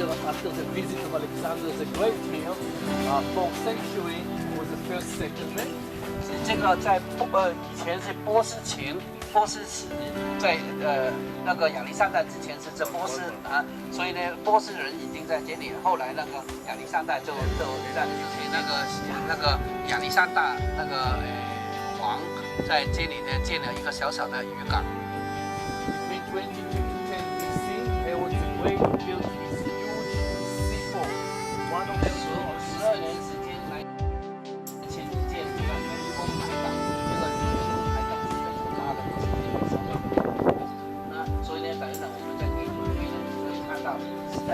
after the visit of Alexander the Great here, for century was the first settlement. 这个在以前是波斯前，波斯是在那个亚历山大之前是这波斯啊，所以呢波斯人已经在这里，后来那个亚历山大就在就是那个亚历山大那个王在这里呢建了一个小小的渔港。Between 20 to 10 BC, Herod the Great built his huge seaport. One of the 12年时间来建这个人工海港，这个人工海港是非常大的，那所以呢，等等我们在这里面可以看到，在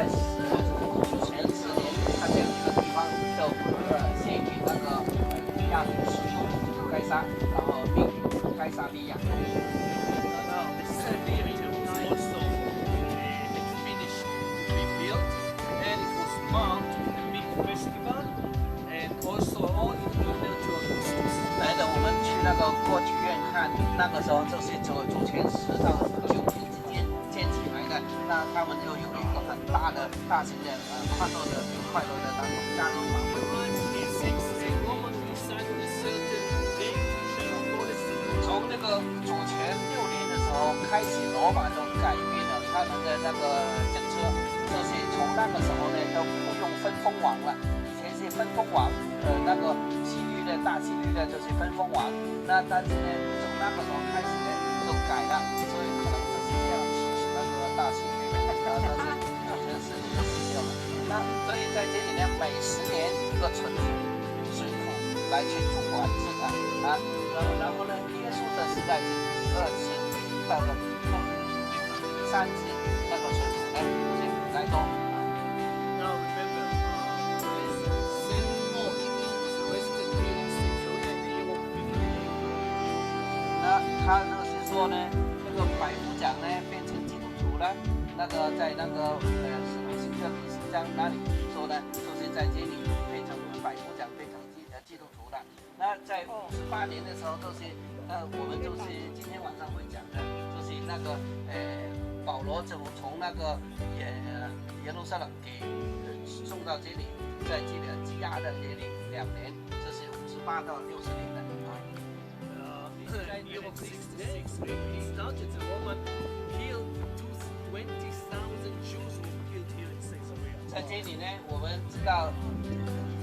前10年，它这样一个地方就献给那个亚洲使徒该撒，然后命名该撒利亚。also finished to be built, and it was marked with a big festival, and also all included to Augustus. 来的，我们去那个歌剧院看，那个时候就是主前10到9天之间建起来的。那他们就有一个很大的、大型的快乐的当中加入晚会。从那个主前6年的时候开始，罗马就改变了他们的那个政策，就是从那个时候呢都不用分封王了。以前是分封王，那个大希律呢就是分封王。那但是呢，从那个时候开始呢就改了，所以可能就是这样驱使那个大希律，但是主前10年就失效了。那所以在这里呢，每10年一个巡抚来去主管制啊。然后呢，耶稣的时代是2次，到了第3次那个巡抚呢就是比来多。Now remember, Saint Paul was arrested here in Caesarea in the year of 50. 那他就是说呢，那个百夫长呢变成基督徒了。那个在那个使徒行传第10章那里说呢，就是在这里变成百夫长变成基督徒了。那在58年的时候，就是我们就是今天晚上会讲的，就是那个保罗就从那个耶路撒冷给送到这里，在这里羁押的这里2年，这是58到60年的啊。In the year of 66, he started the Roman killed 20,000 Jews were killed here in Caesarea. 在这里呢，我们知道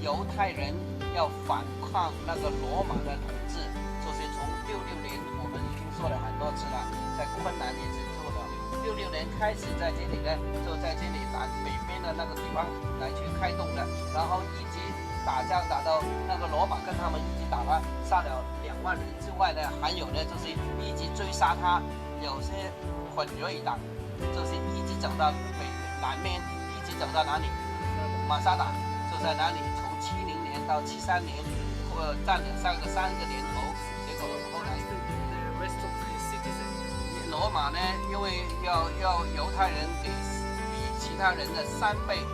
犹太人要反抗那个罗马的统治，就是从66年，我们已经说了很多次了，在昆南也是做了。66年开始在这里呢，就在这里北边的那个地方来去开动的，然后一直打仗打到那个罗马跟他们一直打了，杀了2万人之外呢，还有呢就是一直追杀他，有些混锐党，就是一直走到南面，一直走到哪里？马萨达就在哪里？从70年到73年，占了3个年头，结果后来罗马呢，因为要犹太人给比其他人的3倍，比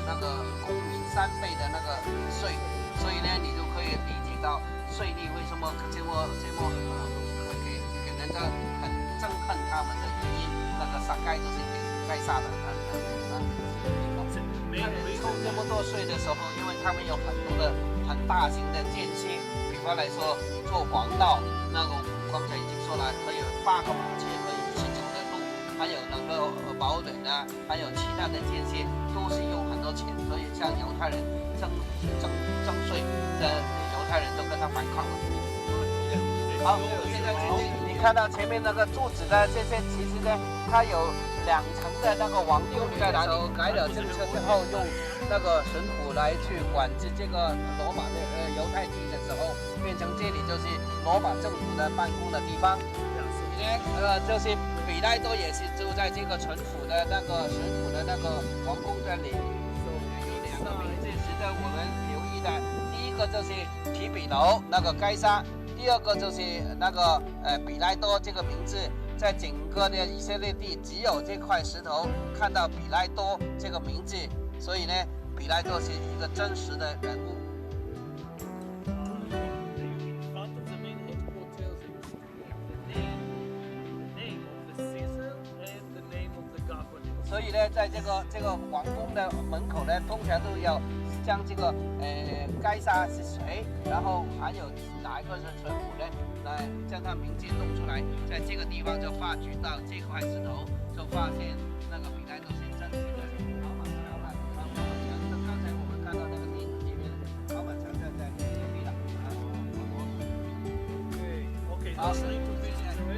那个公民3倍的那个税，所以呢，你就可以理解到税率为什么这么给人家很憎恨他们的原因。那个撒该就是给该撒的抽这么多税的时候，因为他们有很多的很大型的间歇，比方来说做黄道，那个刚才已经说了，可以8个马车可以一起走的路，还有那个保人啊，还有其他的间歇，都是用很多钱，所以像犹太人征税的犹太人都跟他反抗了。好，现在你看到前面那个柱子的这些，其实呢，它有2层的那个王宫在哪里？改了政策之后，用那个巡抚来去管制这个罗马的犹太地的时候，变成这里就是罗马政府的办公的地方。就是比赖多也是住在这个巡抚的那个王宫这里。有2个名字值得我们留意的，第一个就是提比楼那个该撒。第2个就是那个比赖多这个名字，在整个的以色列地只有这块石头看到比赖多这个名字，所以呢，比赖多是一个真实的人物。所以呢，呢，在这个皇宫的门口呢，通常都要将这个该杀是谁，然后还有哪一个是臣服呢，来将他名字弄出来，在这个地方就发掘到这块石头，就发现那个比来都是真实的老板墙了。就刚才我们看到那个电影里面，老板墙在隔壁了。对，OK，好，这是一部分。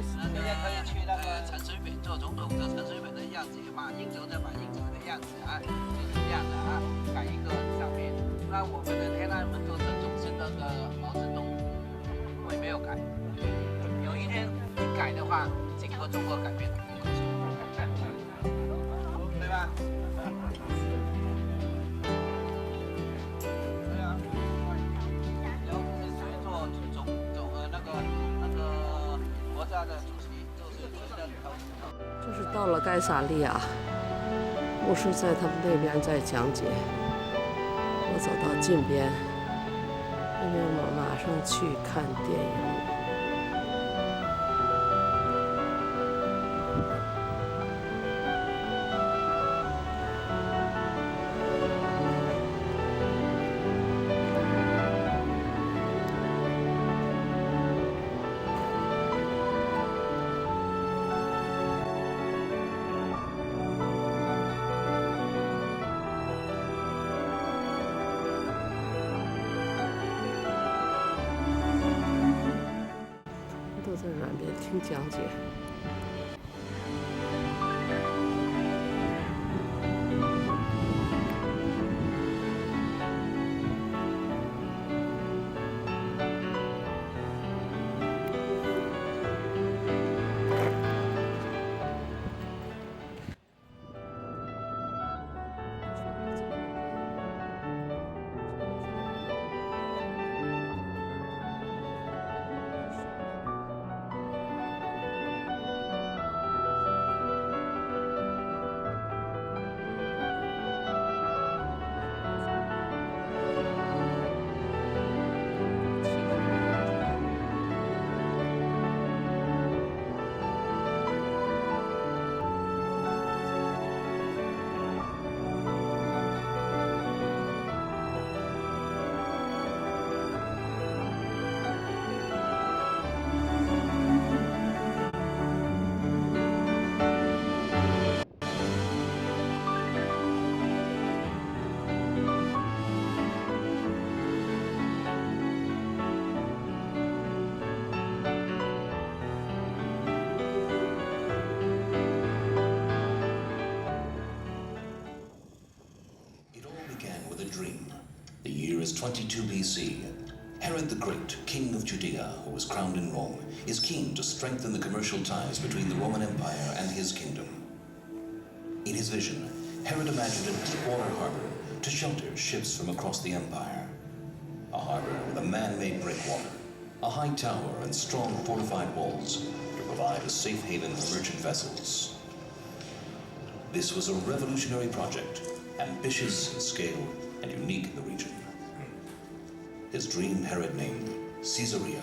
现在可以去那个陈水扁做总统，就陈水扁的样子，马英九的马英九的样子啊，就是这样的啊，改一个照片。那我们的天安门都是总是那个毛泽东，我也没有改。有一天你改的话，整个中国改变了，对吧？对啊。然后是谁做那个国家的主席，就是谁的头？这是到了该撒利亚，牧师在他们那边在讲解。我走到近边，因为我马上去看电影。都在软边听讲解。The year is 22 BC. Herod the Great, king of Judea, who was crowned in Rome, is keen to strengthen the commercial ties between the Roman Empire and his kingdom. In his vision, Herod imagined a deep-water harbor to shelter ships from across the empire. A harbor with a man-made breakwater, a high tower and strong fortified walls to provide a safe haven for merchant vessels. This was a revolutionary project, ambitious in scale and unique in the region. His dream Herod named Caesarea.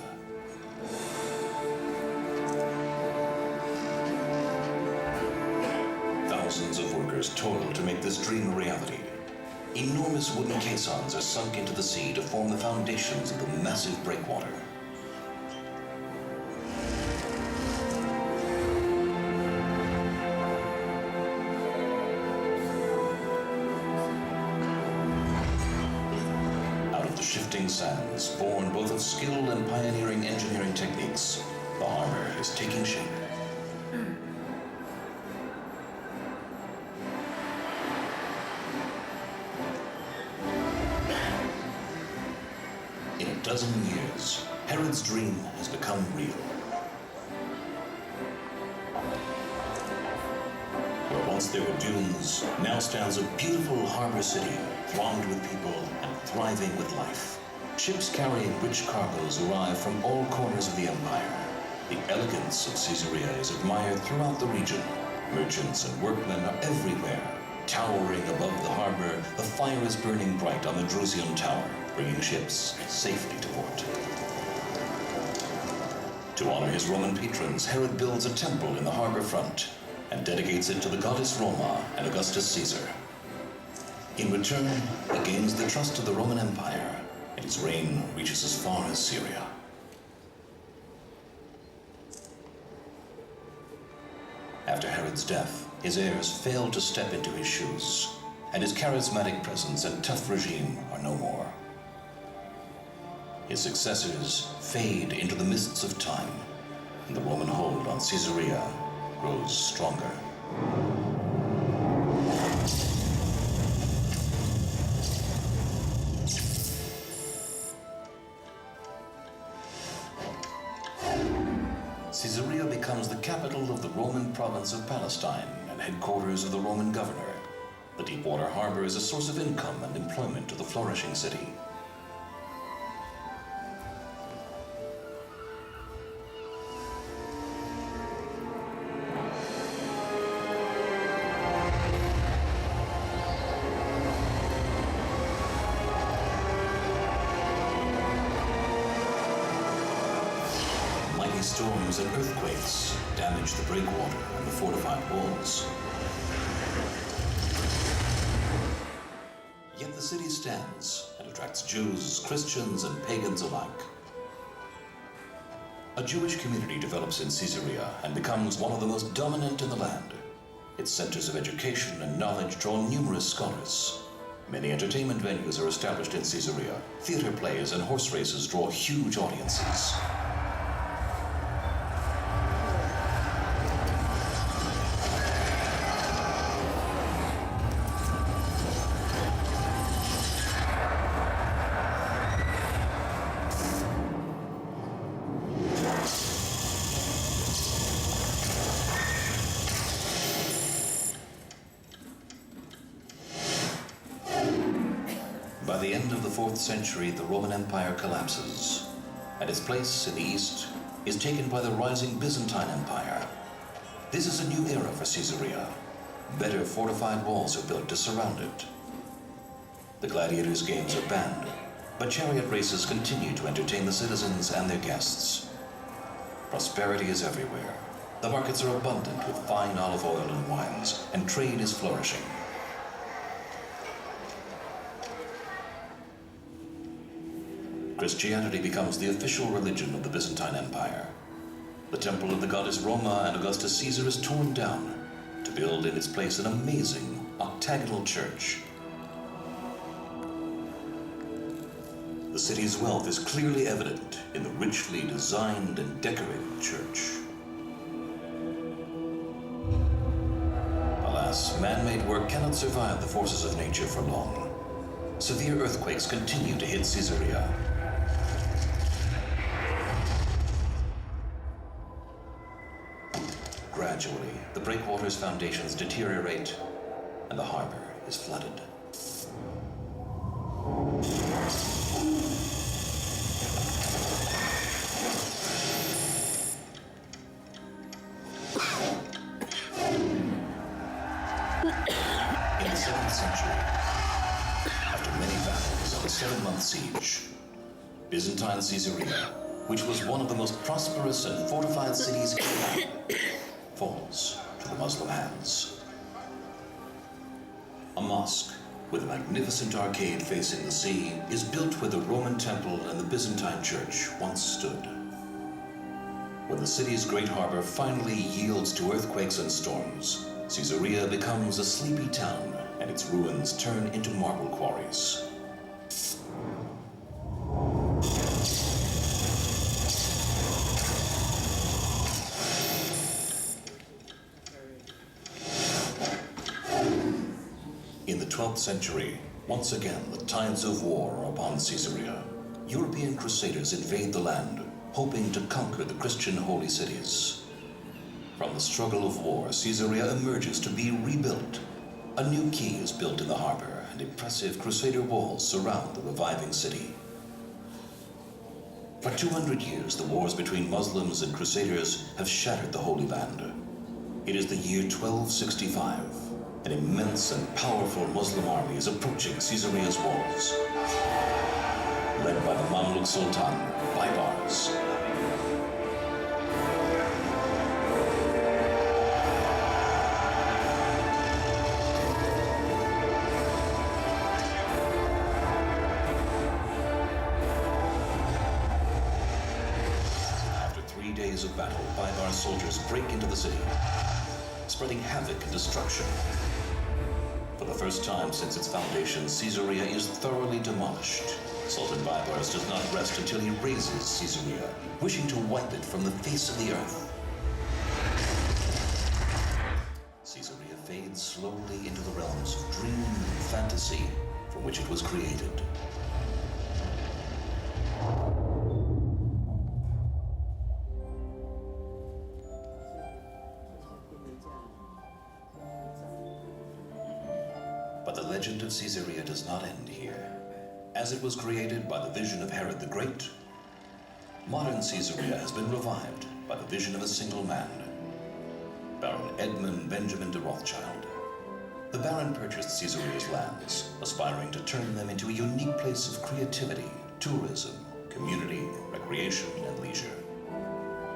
Thousands of workers toiled to make this dream a reality. Enormous wooden caissons are sunk into the sea to form the foundations of the massive breakwater. Shifting sands, born both of skill and pioneering engineering techniques, the harbor is taking shape. In a dozen years, Herod's dream has become real. Where once there were dunes, now stands a beautiful harbor city, thronged with people and thriving with life. Ships carrying rich cargoes arrive from all corners of the empire. The elegance of Caesarea is admired throughout the region. Merchants and workmen are everywhere. Towering above the harbor, the fire is burning bright on the Drusian Tower, bringing ships safely to port. To honor his Roman patrons, Herod builds a temple in the harbor front. and dedicates it to the goddess Roma and Augustus Caesar. In return, he gains the trust of the Roman Empire, and his reign reaches as far as Syria. After Herod's death, his heirs fail to step into his shoes, and his charismatic presence and tough regime are no more. His successors fade into the mists of time, and the Roman hold on Caesarea grows stronger. Caesarea becomes the capital of the Roman province of Palestine and headquarters of the Roman governor. The deepwater harbor is a source of income and employment to the flourishing city. Storms and earthquakes damage the breakwater and the fortified walls. Yet the city stands and attracts Jews, Christians, and pagans alike. A Jewish community develops in Caesarea and becomes one of the most dominant in the land. Its centers of education and knowledge draw numerous scholars. Many entertainment venues are established in Caesarea. Theater plays and horse races draw huge audiences. By the end of the 4th century, the Roman Empire collapses, and its place in the east is taken by the rising Byzantine Empire. This is a new era for Caesarea. Better fortified walls are built to surround it. The gladiators' games are banned, but chariot races continue to entertain the citizens and their guests. Prosperity is everywhere. The markets are abundant with fine olive oil and wines, and trade is flourishing. Christianity becomes the official religion of the Byzantine Empire. The temple of the goddess Roma and Augustus Caesar is torn down to build in its place an amazing octagonal church. The city's wealth is clearly evident in the richly designed and decorated church. Alas, man-made work cannot survive the forces of nature for long. Severe earthquakes continue to hit Caesarea. Gradually, the breakwater's foundations deteriorate, and the harbor is flooded. In the 7th century, after many battles and a 7-month siege, Byzantine Caesarea, which was one of the most prosperous and fortified cities in the land, falls to the Muslim hands. A mosque with a magnificent arcade facing the sea is built where the Roman temple and the Byzantine church once stood. When the city's great harbor finally yields to earthquakes and storms, Caesarea becomes a sleepy town and its ruins turn into marble quarries. In the 12th century, once again the tides of war are upon Caesarea. European crusaders invade the land, hoping to conquer the Christian holy cities. From the struggle of war, Caesarea emerges to be rebuilt. A new quay is built in the harbor, and impressive crusader walls surround the reviving city. For 200 years, the wars between Muslims and crusaders have shattered the Holy Land. It is the year 1265. An immense and powerful Muslim army is approaching Caesarea's walls, led by the Mamluk Sultan, Baybars. Thank you. days of battle, Baibar soldiers break into the city, spreading havoc and destruction. For the first time since its foundation, Caesarea is thoroughly demolished. Sultan Baibars does not rest until he razes Caesarea, wishing to wipe it from the face of the earth. Caesarea fades slowly into the realms of dream and fantasy from which it was created. But the legend of Caesarea does not end here. As it was created by the vision of Herod the Great, modern Caesarea has been revived by the vision of a single man, Baron Edmund Benjamin de Rothschild. The Baron purchased Caesarea's lands, aspiring to turn them into a unique place of creativity, tourism, community, recreation, and leisure.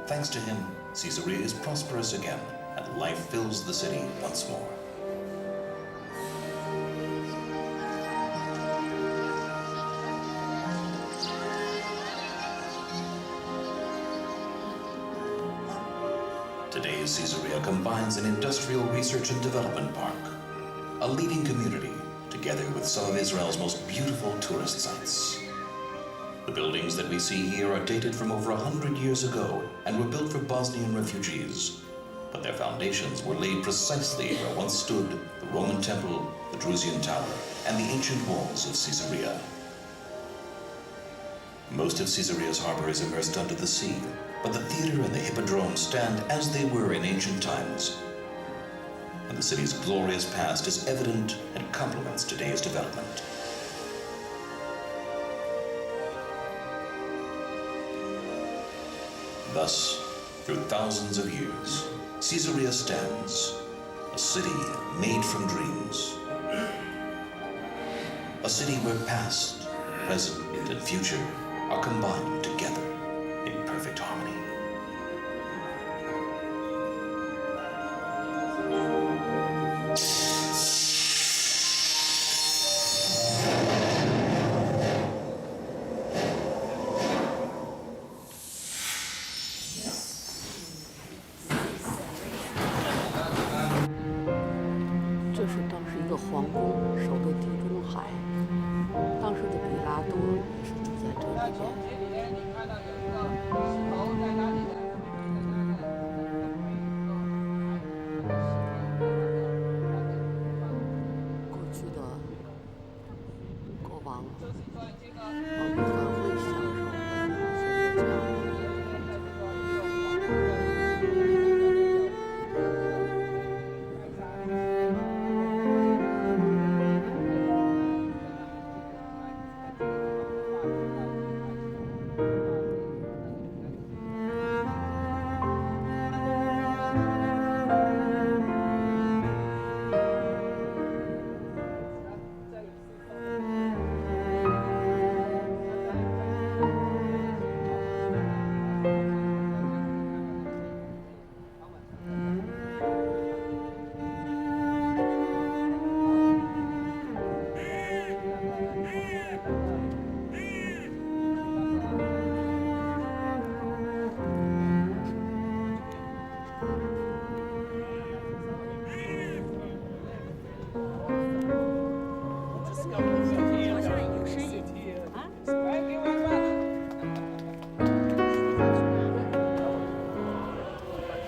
Thanks to him, Caesarea is prosperous again, and life fills the city once more. Today's Caesarea combines an industrial research and development park, a leading community, together with some of Israel's most beautiful tourist sites. The buildings that we see here are dated from over 100 years ago and were built for Bosnian refugees. But their foundations were laid precisely where once stood the Roman Temple, the Drusian Tower, and the ancient walls of Caesarea. Most of Caesarea's harbor is immersed under the sea, but the theater and the hippodrome stand as they were in ancient times. And the city's glorious past is evident and complements today's development. Thus, through thousands of years, Caesarea stands, a city made from dreams. A city where past, present, and future are combined together in perfect harmony.这是当时一个皇宫，守卫地中海。当时的比拉多也是住在这里边。这里面你看到有一个石头在那里的，过去的国王王约翰会享受的这样。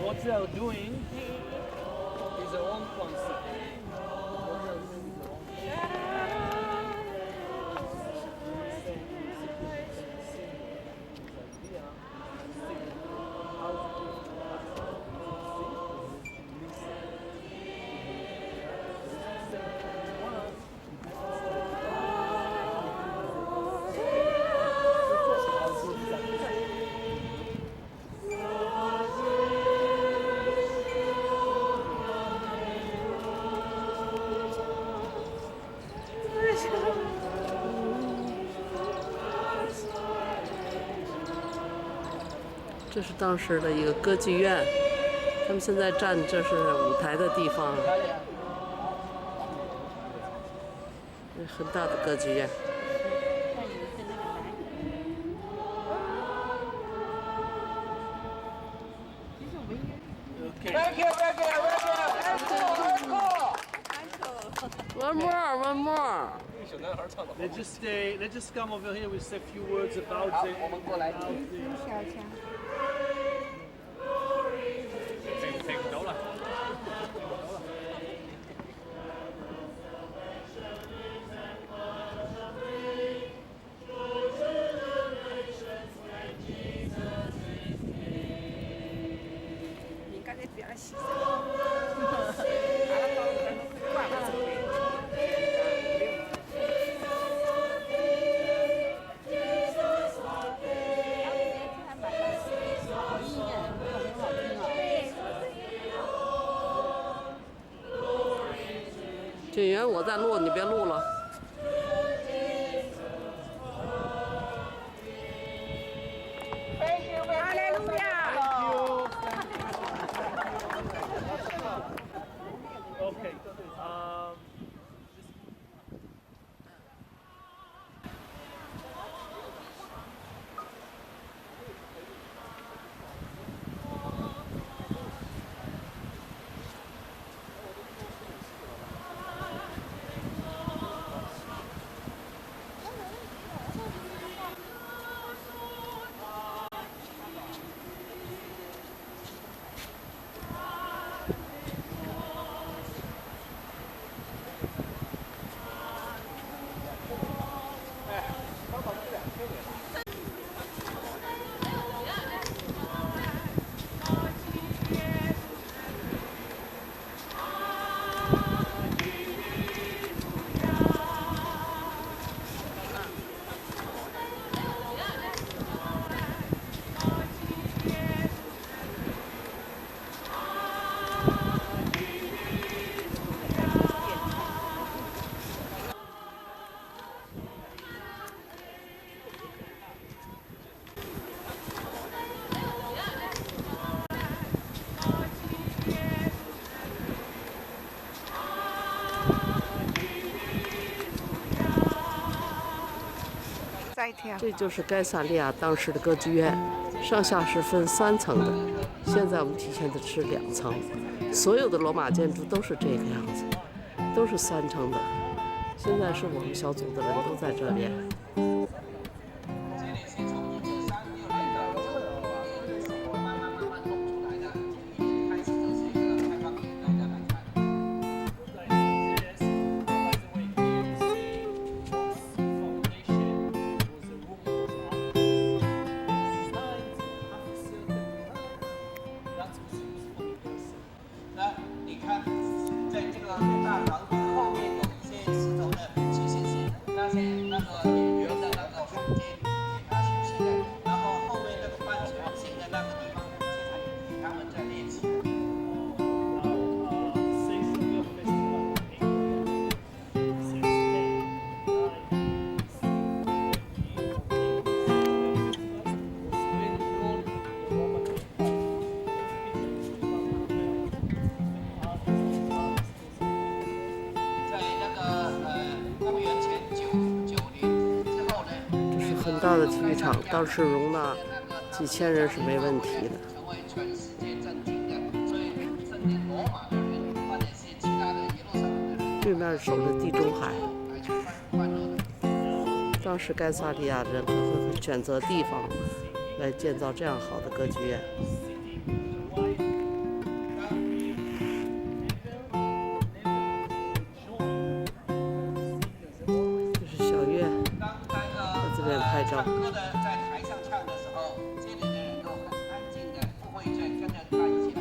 What they are doing is a wrong concept.这是当时的一个歌剧院，他们现在站这是舞台的地方，很大的歌剧院。One more, one more. Let's just come over here with a few words about 好， it. 我们过来。停唔到啦。你刚才比较细声。警员，我在录，你别录了。哈利路亚！ Okay. 这就是该撒利亚当时的歌剧院，上下是分3层的，现在我们体现的是2层。所有的罗马建筑都是这个样子，都是3层的。现在是我们小组的人都在这边。这里是从1936年到1956年的时候慢慢弄出来的，一开始就是一个开放给大家来看。那你看，在这个大房子后面有一些石头的，其实是那个演员的那个房间，给他休息的。然后后面那个半球形的那个地方，现在给他们在练习。在那个公元前990年之后呢，这是很大的体育场，当时容纳几千人是没问题的。成为全世界震惊的，所以甚至罗马的人或者是其他的耶路撒冷的人，对面守着地中海，来去欢乐的。当时该撒利亚人会选择地方来建造这样好的歌剧院。这是小月当那在这个边拍照。唱歌的在台上唱的时候，这里的人都很安静的，不会再跟着他一起来